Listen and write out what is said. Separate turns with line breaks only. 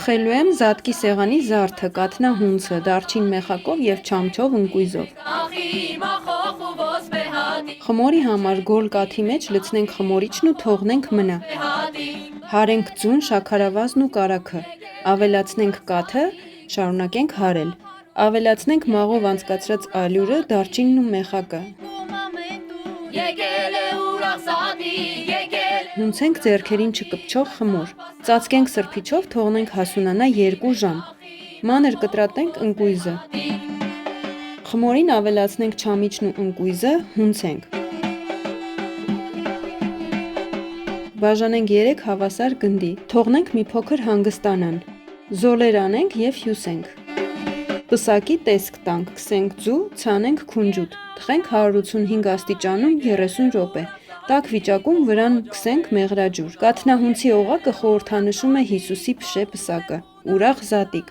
Պտղելու եմ զատկի սեղանի զարդը, կաթնահունցը, դարչին մեխակով և չամչով ընկույզով։ Խմորի համար գոլ կաթի մեջ լցնենք խմորիչն ու թողնենք մնա։ Հարենք ձուն, շաքարավազն ու կարագը։ Ավելացնենք կաթը, շարունակենք հարել։ Ավելացնենք մաղով անցկացրած ալյուրը, դարչինն ու մեխակը։ Հունցենք ձեռքերին չկպչող խմոր։ Ծածկենք սրբիչով, թողնենք հասունանա 2 ժամ։ Մանր կտրատենք ընկույզը։ Խմորին ավելացնենք չամիչն ու ընկույզը, հունցենք։ Բաժանենք 3 հավասար գնդի։ Թողնենք մի փոքր հանգստանան։ Զոլեր անենք և հյուսենք։ Պսակի տեսք տանք, քսենք ձու, ցանենք քունջուտ։ Թխենք 185 աստիճանում 30 րոպե։ Տաք վիճակում վրան քսենք մեղրաջուր։ Կաթնահունցի օղակը խորհրդանշում է Հիսուսի փշե պսակը։ Ուրախ զատիկ։